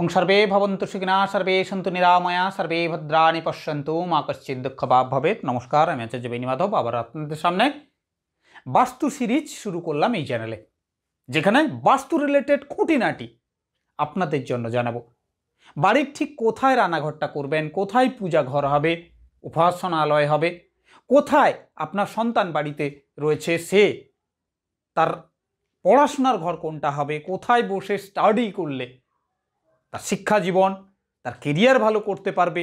ওং সর্বে ভবন্তু সুখিনা সর্বে সন্তু নিরাময়া সর্বে ভদ্রাণি পশ্যন্তু মা কশ্চিৎ দুঃখভাগ ভবেৎ। নমস্কার, আমি আচার্য বেণী মাধব আবার আপনাদের সামনে বাস্তু সিরিজ শুরু করলাম এই চ্যানেলে, যেখানে বাস্তু রিলেটেড খুঁটিনাটি আপনাদের জন্য জানাবো। বাড়ির ঠিক কোথায় রান্নাঘরটা করবেন, কোথায় পূজা ঘর হবে, উপাসনালয় হবে, কোথায় আপনার সন্তান বাড়িতে রয়েছে সে তার পড়াশোনার ঘর কোনটা হবে, কোথায় বসে স্টাডি করলে তার শিক্ষা জীবন, তার কেরিয়ার ভালো করতে পারবে,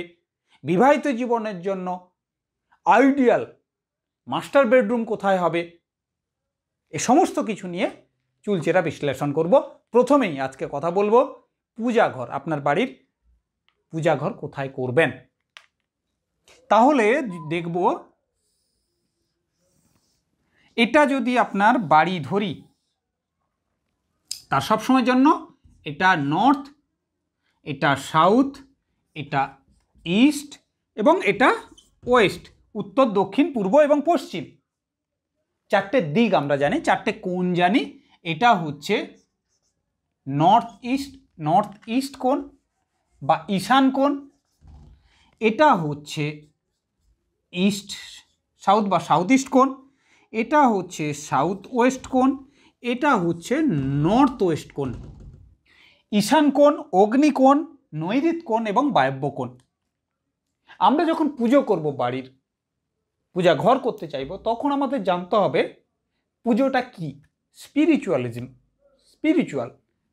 বিবাহিত জীবনের জন্য আইডিয়াল মাস্টার বেডরুম কোথায় হবে, এ সমস্ত কিছু নিয়ে চুলচেরা বিশ্লেষণ করব। প্রথমেই আজকে কথা বলবো পূজা ঘর, আপনার বাড়ির পূজা ঘর কোথায় করবেন। তাহলে দেখব এটা যদি আপনার বাড়ি ধরি, তার সবসময়ের জন্য এটা নর্থ, এটা সাউথ, এটা ইস্ট এবং এটা ওয়েস্ট, উত্তর, দক্ষিণ, পূর্ব এবং পশ্চিম, চারটে দিক আমরা জানি, চারটে কোণ জানি। এটা হচ্ছে নর্থ ইস্ট কোণ বা ঈশান কোণ, এটা হচ্ছে ইস্ট সাউথ বা সাউথ ইস্ট কোণ, এটা হচ্ছে সাউথ ওয়েস্ট কোণ, এটা হচ্ছে নর্থ ওয়েস্ট কোণ। ঈশান কোণ, অগ্নিকোণ, নৈঋত কোণ এবং বায়ব্য কোণ। আমরা যখন পুজো করব, বাড়ির পূজা ঘর করতে চাইব, তখন আমাদের জানতে হবে পুজোটা কি। স্পিরিচুয়াল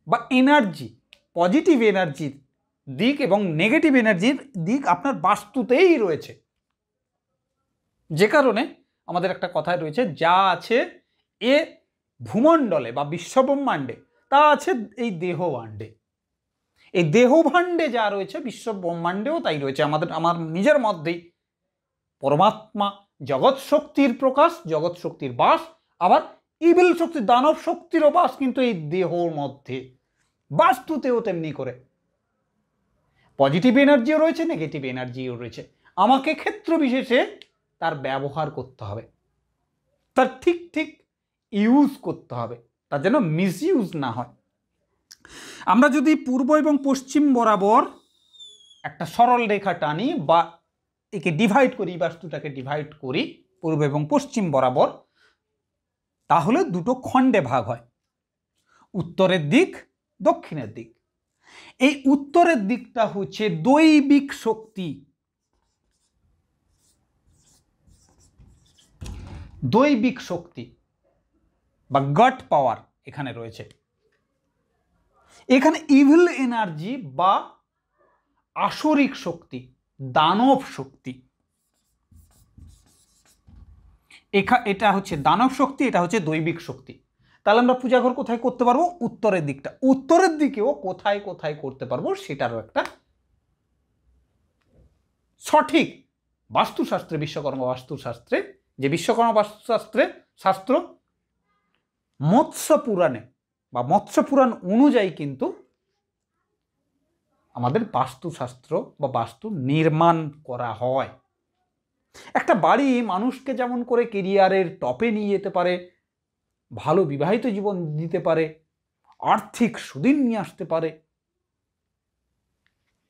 বা এনার্জি, পজিটিভ এনার্জির দিক এবং নেগেটিভ এনার্জির দিক আপনার বাস্তুতেই রয়েছে। যে কারণে আমাদের একটা কথায় রয়েছে, যা আছে এ ভূমণ্ডলে বা বিশ্বব্রহ্মাণ্ডে তা আছে এই দেহভাণ্ডে। এই দেহভাণ্ডে যা রয়েছে বিশ্ব ব্রহ্মাণ্ডেও তাই রয়েছে। আমার নিজের মধ্যেই পরমাত্মা জগৎ শক্তির প্রকাশ, জগৎ শক্তির বাস, আবার ইভিল শক্তি, দানব শক্তিরও বাস কিন্তু এই দেহর মধ্যে। বাস্তুতেও তেমনি করে পজিটিভ এনার্জিও রয়েছে, নেগেটিভ এনার্জিও রয়েছে। আমাকে ক্ষেত্র বিশেষে তার ব্যবহার করতে হবে, তার ঠিক ইউজ করতে হবে, তার যেন মিসইউজ না হয়। আমরা যদি পূর্ব এবং পশ্চিম বরাবর একটা সরল রেখা টানি বা একে ডিভাইড করি, বাস্তুটাকে ডিভাইড করি পূর্ব এবং পশ্চিম বরাবর, তাহলে দুটো খণ্ডে ভাগ হয়, উত্তরের দিক, দক্ষিণের দিক। এই উত্তরের দিকটা হচ্ছে দৈবিক শক্তি, দৈবিক শক্তি বা গড পাওয়ার এখানে রয়েছে। এখানে ইভিল এনার্জি বা আসরিক শক্তি, দানব শক্তি, এটা হচ্ছে দানব শক্তি, এটা হচ্ছে দৈবিক শক্তি। তাহলে আমরা পূজাঘর কোথায় করতে পারবো? উত্তরের দিকটা। উত্তরের দিকেও কোথায় কোথায় করতে পারবো সেটারও একটা সঠিক বাস্তুশাস্ত্রে, বিশ্বকর্মা বাস্তুশাস্ত্রে, যে বিশ্বকর্মা বাস্তুশাস্ত্রে শাস্ত্র মৎস্য পুরাণে বা মৎস্য পুরাণ অনুযায়ী কিন্তু আমাদের বাস্তুশাস্ত্র বা বাস্তু নির্মাণ করা হয়। একটা বাড়ি মানুষকে যেমন করে কেরিয়ারের টপে নিয়ে যেতে পারে, ভালো বিবাহিত জীবন দিতে পারে, আর্থিক সুদিন নিয়ে আসতে পারে,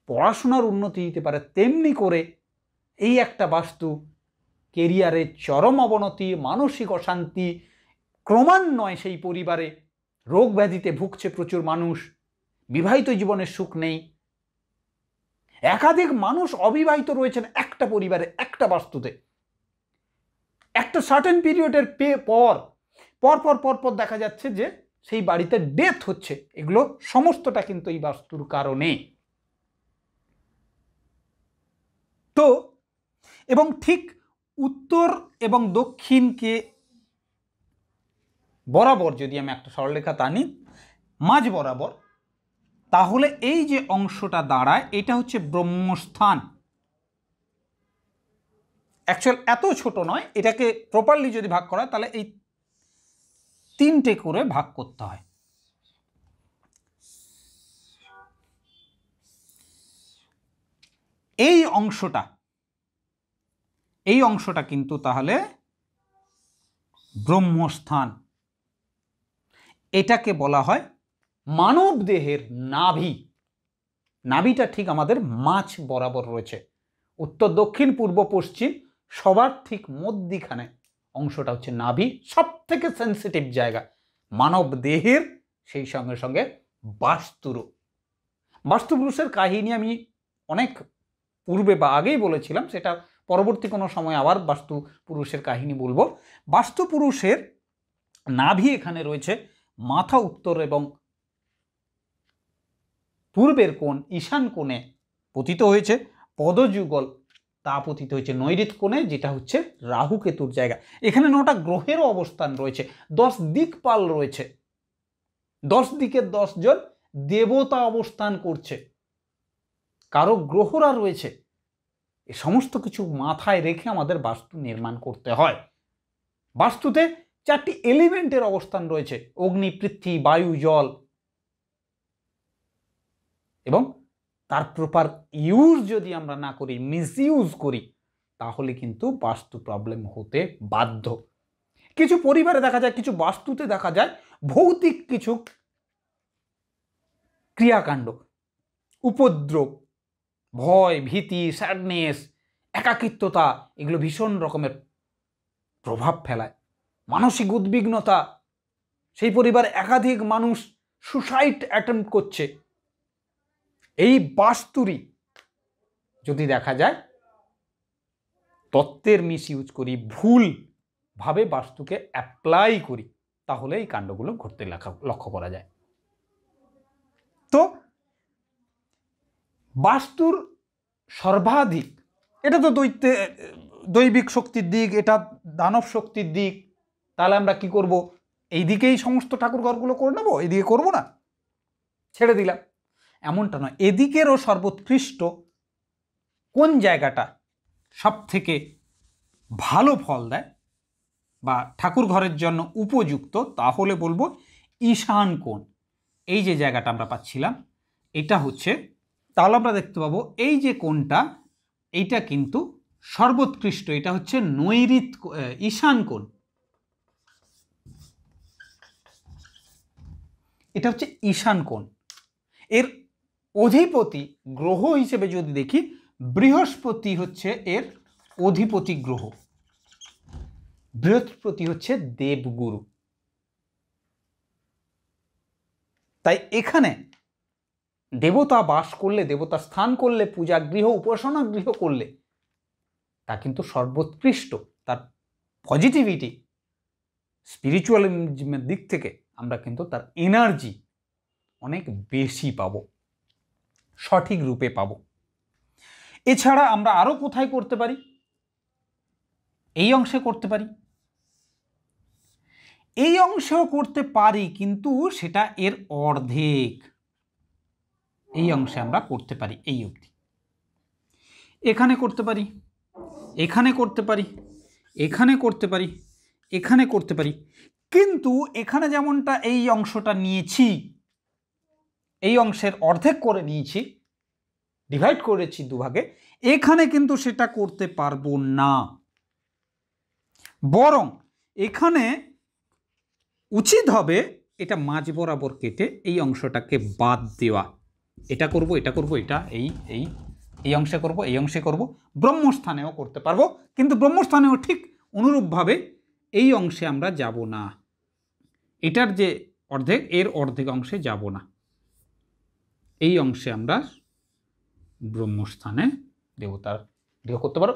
পড়াশোনার উন্নতি দিতে পারে, তেমনি করে এই একটা বাস্তু কেরিয়ারের চরম অবনতি, মানসিক অশান্তি, ক্রমান্বয়ে সেই পরিবারে রোগ ব্যাধিতে ভুগছে প্রচুর মানুষ, বিবাহিত জীবনের সুখ নেই, একাধিক মানুষ অবিবাহিত রয়েছেন একটা পরিবারে, একটা বাস্তুতে। একটা সার্টেন পিরিয়ডের পর দেখা যাচ্ছে যে সেই বাড়িতে ডেথ হচ্ছে। এগুলো সমস্তটা কিন্তু এই বাস্তুর কারণে। তো এবং ঠিক উত্তর এবং দক্ষিণকে বরাবর যদি আমি একটা সরলরেখা টানি মাঝ বরাবর, তাহলে এই যে অংশটা দাঁড়ায় এটা হচ্ছে ব্রহ্মস্থান। অ্যাকচুয়াল এত ছোট নয়, এটাকে প্রপারলি যদি ভাগ করা হয় তাহলে এই তিনটে করে ভাগ করতে হয়। এই অংশটা কিন্তু তাহলে ব্রহ্মস্থান। এটাকে বলা হয় মানব দেহের নাভি। নাভিটা ঠিক আমাদের মাঝ বরাবর রয়েছে, উত্তর দক্ষিণ পূর্ব পশ্চিম সবার ঠিক মধ্যিখানে অংশটা হচ্ছে নাভি, সব থেকে সেন্সিটিভ জায়গা মানব দেহের, সেই সঙ্গে সঙ্গে বাস্তুরও। বাস্তুপুরুষের কাহিনী আমি অনেক পূর্বে বা আগেই বলেছিলাম, সেটা পরবর্তী কোনো সময় আবার বাস্তু পুরুষের কাহিনী বলবো। বাস্তু পুরুষের নাভি এখানে রয়েছে, মাথা উত্তর এবং পূর্বের কোণ ঈশান কোণে পতিত হয়েছে, পদযুগল তা পতিত হয়েছে নৈঋত কোণে, যেটা হচ্ছে রাহু কেতুর জায়গা। এখানে 9টা গ্রহেরও অবস্থান রয়েছে, 10 দিকপাল রয়েছে, 10 দিকের 10 জন দেবতা অবস্থান করছে, কারো গ্রহরা রয়েছে। এ সমস্ত কিছু মাথায় রেখে আমাদের বাস্তু নির্মাণ করতে হয়। বাস্তুতে 4টি এলিমেন্টের অবস্থান রয়েছে, অগ্নি, পৃথ্বী, বায়ু, জল, এবং তার প্রপার ইউজ যদি আমরা না করি, মিসইউজ করি, তাহলে কিন্তু বাস্তু প্রবলেম হতে বাধ্য। কিছু পরিবারে দেখা যায়, কিছু বাস্তুতে দেখা যায় ভৌতিক কিছু ক্রিয়াকাণ্ড, উপদ্রব, ভয়, ভীতি, স্যাডনেস, একাকিত্বতা, এগুলো ভীষণ রকমের প্রভাব ফেলায়। মানসিক উদ্বিগ্নতা, সেই পরিবারে একাধিক মানুষ সুসাইড অ্যাটেম্প্ট করছে। এই বাস্তুরই যদি দেখা যায় তত্ত্বের মিসইউজ করি, ভুলভাবে বাস্তুকে অ্যাপ্লাই করি, তাহলে এই কাণ্ডগুলো ঘটতে লক্ষ্য করা যায়। তো বাস্তুর সর্বাধিক, এটা তো দৈবিক শক্তির দিক, এটা দানব শক্তির দিক, তাহলে আমরা কি করব? এই দিকেই সমস্ত ঠাকুর ঘরগুলো করে নেবো, এদিকে করবো না, ছেড়ে দিলাম, এমনটা নয়। এদিকেরও সর্বোৎকৃষ্ট কোন জায়গাটা সব থেকে ভালো ফল দেয় বা ঠাকুর ঘরের জন্য উপযুক্ত, তাহলে বলবো ঈশান কোণ। এই যে জায়গাটা আমরা পাচ্ছিলাম, এটা হচ্ছে, তাহলে আমরা দেখতে পাবো এই যে কোণটা, এইটা কিন্তু সর্বোৎকৃষ্ট, এটা হচ্ছে ঈশান কোণ। এটা হচ্ছে ঈশান কোণ। এর অধিপতি গ্রহ হিসেবে যদি দেখি, বৃহস্পতি হচ্ছে এর অধিপতি গ্রহ। বৃহস্পতি হচ্ছে দেবগুরু। তাই এখানে দেবতা বাস করলে, দেবতা স্থান করলে, পূজা গৃহ, উপাসনা গৃহ করলে, তা কিন্তু সর্বোৎকৃষ্ট। তার পজিটিভিটি, স্পিরিচুয়ালিজমের দিক থেকে আমরা কিন্তু তার এনার্জি অনেক বেশি পাবো, সঠিক রূপে পাবো। এছাড়া আমরা আরো কোথায় করতে পারি? এই অংশে করতে পারি, এই অংশেও করতে পারি, কিন্তু সেটা এর অর্ধেক। এই অংশে আমরা করতে পারি এই অবধি, এখানে করতে পারি, এখানে করতে পারি, এখানে করতে পারি, এখানে করতে পারি, কিন্তু এখানে যেমনটা এই অংশটা নিয়েছি, এই অংশের অর্ধেক করে নিয়েছি, ডিভাইড করেছি দুভাগে, এখানে কিন্তু সেটা করতে পারবো না। বরং এখানে উচিত হবে এটা মাঝ বরাবর কেটে এই অংশটাকে বাদ দেওয়া। এটা করব, এটা করব, এটা এই অংশে করব, এই অংশে করব, ব্রহ্মস্থানেও করতে পারবো, কিন্তু ব্রহ্মস্থানেও ঠিক অনুরূপভাবে এই অংশে আমরা যাব না। এটার যে অর্ধেক, এর অর্ধেক অংশে যাব না, এই অংশে আমরা ব্রহ্মস্থানে দেবতার গৃহ করতে পারো।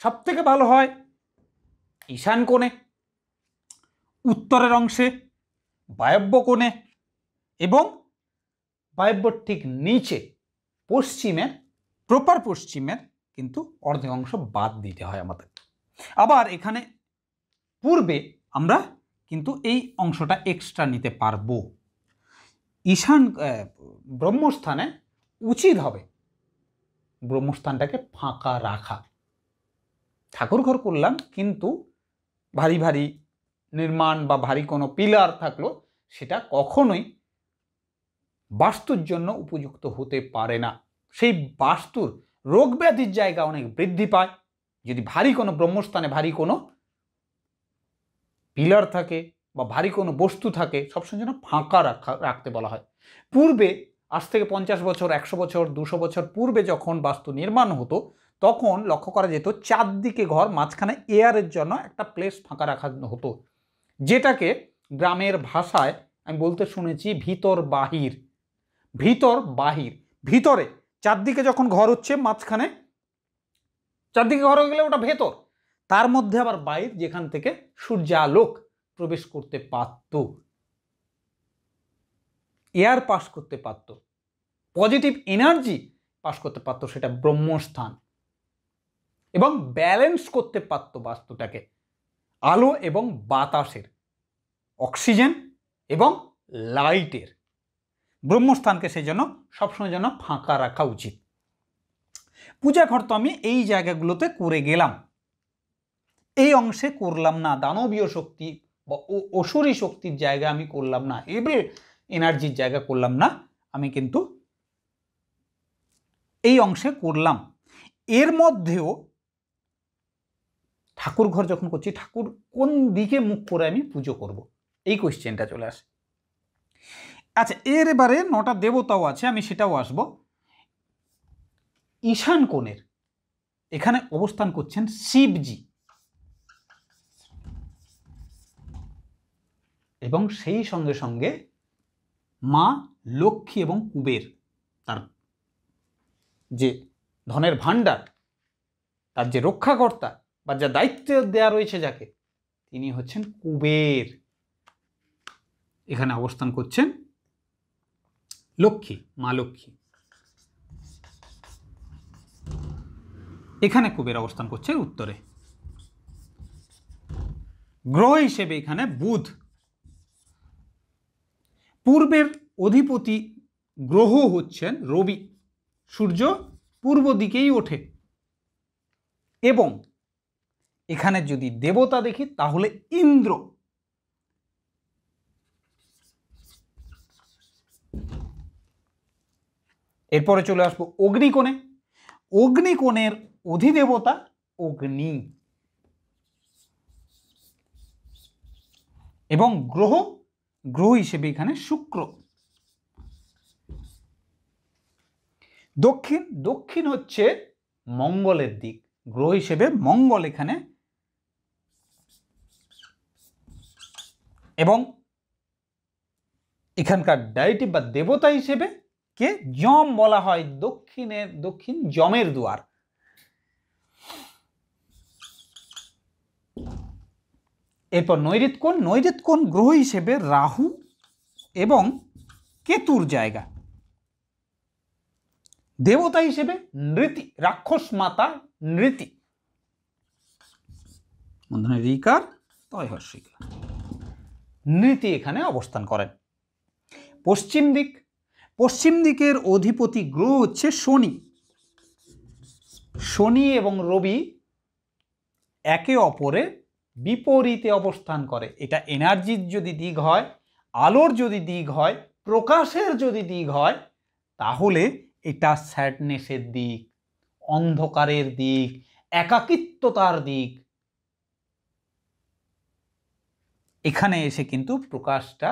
সব থেকে ভালো হয় ঈশান কোণে, উত্তরের অংশে, বায়ব্য কোণে, এবং বায়ব্যর ঠিক নিচে পশ্চিমের, প্রপার পশ্চিমের কিন্তু অর্ধেক অংশ বাদ দিতে হয় আমাদের। আবার এখানে পূর্বে আমরা কিন্তু এই অংশটা এক্সট্রা নিতে পারবো। ঈশান ব্রহ্মস্থানে উচিত হবে ব্রহ্মস্থানটাকে ফাঁকা রাখা। ঠাকুর ঘর করলাম, কিন্তু ভারী ভারী নির্মাণ বা ভারী কোনো পিলার থাকলো, সেটা কখনোই বাস্তুর জন্য উপযুক্ত হতে পারে না। সেই বাস্তুর রোগ ব্যাধির জায়গা অনেক বৃদ্ধি পায় যদি ভারী কোনো ব্রহ্মস্থানে ভারী কোনো পিলার থাকে বা ভারী কোনো বস্তু থাকে, সবসময় যেন ফাঁকা রাখতে বলা হয়। পূর্বে আজ থেকে 50 বছর, 100 বছর, 200 বছর পূর্বে যখন বাস্তু নির্মাণ হতো তখন লক্ষ্য করা যেত চারদিকে ঘর, মাঝখানে এয়ারের জন্য একটা প্লেস ফাঁকা রাখা হতো, যেটাকে গ্রামের ভাষায় আমি বলতে শুনেছি ভিতর বাহির। ভিতর বাহির, ভিতরে চারদিকে যখন ঘর হচ্ছে, মাঝখানে চারদিকে ঘর হয়ে গেলে ওটা ভেতর, তার মধ্যে আবার বাইর, যেখান থেকে সূর্যালোক প্রবেশ করতে পারত, এয়ার পাস করতে পারত, পজিটিভ এনার্জি পাস করতে পারত, সেটা ব্রহ্মস্থান, এবং ব্যালেন্স করতে পারত বাস্তুটাকে আলো এবং বাতাসের, অক্সিজেন এবং লাইটের। ব্রহ্মস্থানকে সেই জন্য সবসময় যেন ফাঁকা রাখা উচিত। পূজা ঘর তো আমি এই জায়গাগুলোতে করে গেলাম, এই অংশে করলাম না, দানবীয় শক্তি বা অসুরী শক্তির জায়গা আমি করলাম না, এবার এনার্জির জায়গা করলাম না, আমি কিন্তু এই অংশে করলাম। এর মধ্যেও ঠাকুর ঘর যখন করছি, ঠাকুর কোন দিকে মুখ করে আমি পুজো করব, এই কোয়েশ্চেনটা চলে আসে। আচ্ছা, এর এবারে 9টা দেবতাও আছে, আমি সেটাও আসব। ঈশান কোণের এখানে অবস্থান করছেন শিবজি, এবং সেই সঙ্গে সঙ্গে মা লক্ষ্মী এবং কুবের, তার যে ধনের ভাণ্ডার, তার যে রক্ষাকর্তা বা যা দায়িত্ব দেয়া রয়েছে যাকে, তিনি হচ্ছেন কুবের। এখানে অবস্থান করছেন লক্ষ্মী, মা লক্ষ্মী। এখানে কুবের অবস্থান করছে উত্তরে। গ্রহ হিসেবে এখানে বুধ, পূর্বের অধিপতি গ্রহ হচ্ছেন রবি, সূর্য পূর্ব দিকেই ওঠে, এবং এখানে যদি দেবতা দেখি তাহলে ইন্দ্র। এরপরে চলে আসবো অগ্নিকোণে। অগ্নিকোণের অধিদেবতা অগ্নি, এবং গ্রহ হিসেবে এখানে শুক্র। দক্ষিণ হচ্ছে মঙ্গলের দিক, গ্রহ হিসেবে মঙ্গল এখানে, এবং এখানকার ডাইটি বা দেবতা হিসেবে কে, যম বলা হয়, দক্ষিণ যমের দুয়ার। এরপর নৈঋত কোণ গ্রহ হিসেবে রাহু এবং কেতুর জায়গা। দেবতা হিসেবে নৃতি, রাক্ষস মাতা নৃতি, বন্ধনে ঋকার তয় হর্ষিকার, নৃতি এখানে অবস্থান করেন। পশ্চিম দিকের অধিপতি গ্রহ হচ্ছে শনি। শনি এবং রবি একে অপরের বিপরীতে অবস্থান করে। এটা এনার্জির যদি দিক হয়, আলোর যদি দিক হয়, প্রকাশের যদি দিক হয়, তাহলে এটা স্যাডনেসের দিক, অন্ধকারের দিক, একাকিত্বতার দিক। এখানে এসে কিন্তু প্রকাশটা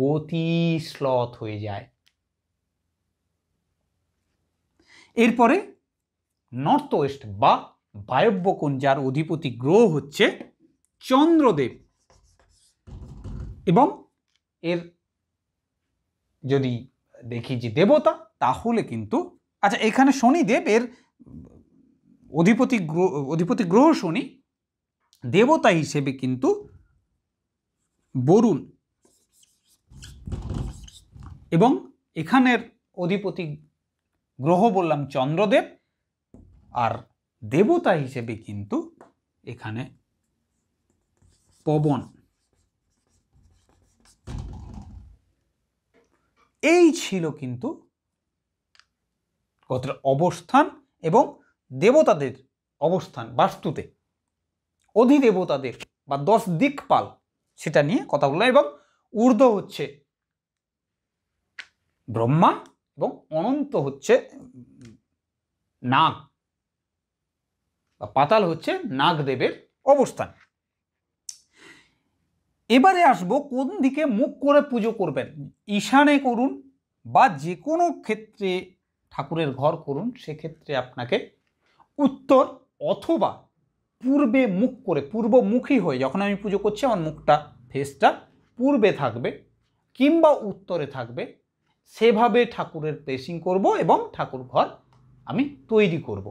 গতিশ্লথ হয়ে যায়। এরপরে নর্থ ওয়েস্ট বা বায়ব্য কোণ, যার অধিপতি গ্রহ হচ্ছে চন্দ্রদেব, এবং এর যদি দেখি যে দেবতা, তাহলে কিন্তু আচ্ছা, এখানে শনিদেব, এর অধিপতি গ্রহ শনি, দেবতা হিসেবে কিন্তু বরুণ, এবং এখানের অধিপতি গ্রহ বললাম চন্দ্রদেব, আর দেবতা হিসেবে কিন্তু এখানে পবন। এই ছিল কিন্তু গোত্রের অবস্থান এবং দেবতাদের অবস্থান বাস্তুতে, অধিদেবতাদের বা 10 দিকপাল, সেটা নিয়ে কথা বললাম। এবং ঊর্ধ্ব হচ্ছে ব্রহ্মা এবং অনন্ত হচ্ছে নাগ, বা পাতাল হচ্ছে নাগদেবের অবস্থান। এবারে আসবো কোন দিকে মুখ করে পুজো করবেন। ঈশানে করুন বা যে কোনো ক্ষেত্রে ঠাকুরের ঘর করুন, সেক্ষেত্রে আপনাকে উত্তর অথবা পূর্বে মুখ করে, পূর্বমুখী হয়ে, যখন আমি পুজো করছি আমার মুখটা, ফেসটা পূর্বে থাকবে কিংবা উত্তরে থাকবে, সেভাবে ঠাকুরের প্লেসিং করব এবং ঠাকুর ঘর আমি তৈরি করব।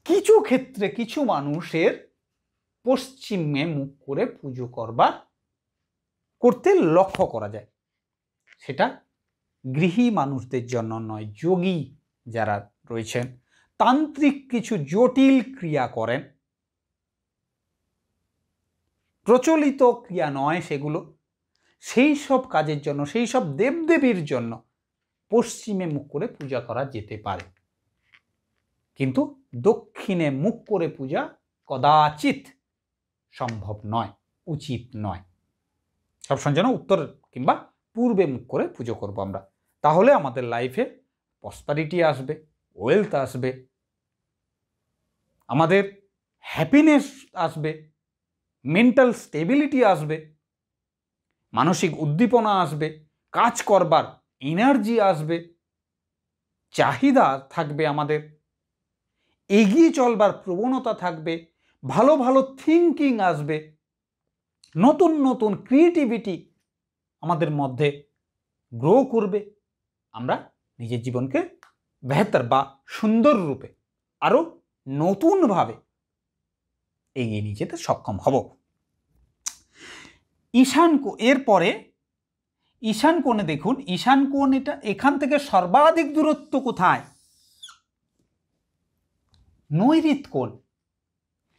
কিছু ক্ষেত্রে কিছু মানুষের পশ্চিমে মুখ করে পুজো করতে লক্ষ্য করা যায়। সেটা গৃহী মানুষদের জন্য নয়, যোগী যারা রয়েছেন, তান্ত্রিক কিছু জটিল ক্রিয়া করেন, প্রচলিত ক্রিয়া নয় সেগুলো, সেই সব কাজের জন্য, সেই সব দেবদেবীর জন্য পশ্চিমে মুখ করে পূজা করা যেতে পারে, কিন্তু দক্ষিণে মুখ করে পূজা কদাচিৎ সম্ভব নয়, উচিত নয়। সবসময় যেন উত্তর কিংবা পূর্বে মুখ করে পুজো করব আমরা, তাহলে আমাদের লাইফে প্রসপারিটি আসবে, ওয়েলথ আসবে, আমাদের হ্যাপিনেস আসবে, মেন্টাল স্টেবিলিটি আসবে, মানসিক উদ্দীপনা আসবে, কাজ করবার এনার্জি আসবে, চাহিদা থাকবে, আমাদের এগিয়ে চলবার প্রবণতা থাকবে, ভালো ভালো থিঙ্কিং আসবে, নতুন নতুন ক্রিয়েটিভিটি আমাদের মধ্যে গ্রো করবে, আমরা নিজের জীবনকে বেহতর বা সুন্দর রূপে আরও নতুনভাবে এগিয়ে নিয়ে যেতে সক্ষম হব। এরপরে ঈশান কোণে দেখুন, ঈশান কোণ এটা, এখান থেকে সর্বাধিক দূরত্ব কোথায়? নৈঋত কোণ।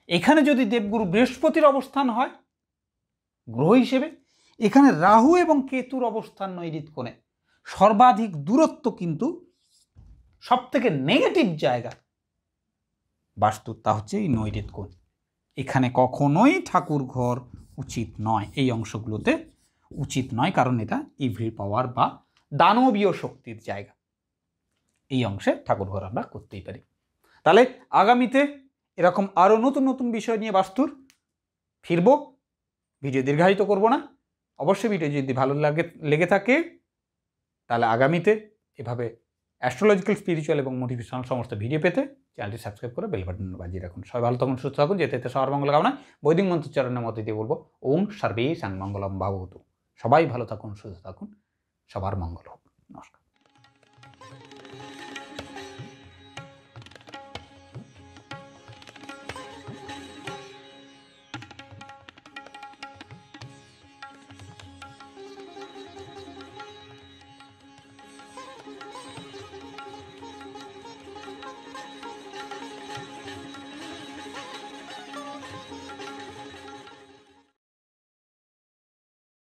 এখানে যদি দেবগুরু বৃহস্পতির অবস্থান হয় গ্রহ হিসেবে, এখানে রাহু এবং কেতুর অবস্থান নৈঋত কোণে, সর্বাধিক দূরত্ব কিন্তু সব থেকে নেগেটিভ জায়গা বাস্তু, তা হচ্ছে এই নৈঋত কোণ। এখানে কখনোই ঠাকুর ঘর উচিত নয়, এই অংশগুলোতে উচিত নয়, কারণ এটা ইভিল পাওয়ার বা দানবীয় শক্তির জায়গা। এই অংশে ঠাকুর ঘর আমরা করতেই পারি। তাহলে আগামীতে এরকম আরও নতুন নতুন বিষয় নিয়ে বাস্তুর ফিরব, ভিডিও দীর্ঘায়িত করব না। অবশ্যই ভিডিও যদি ভালো লেগে থাকে তাহলে আগামীতে এভাবে অ্যাস্ট্রোলজিক্যাল, স্পিরিচুয়াল এবং মোটিভেশনাল সমস্ত ভিডিও পেতে চ্যানেলটি সাবস্ক্রাইব করে বেল বাটন বাজিয়ে রাখুন। সবাই ভালো থাকুন, সুস্থ থাকুন, যেতে সবার মঙ্গল কামনা। বৈদিক মন্ত্রোচ্চারণের মধ্যে দিয়ে বলবো ওম সর্বেষাং মঙ্গলম ভবতু। সবাই ভালো থাকুন, সুস্থ থাকুন, সবার মঙ্গল হোক। নমস্কার।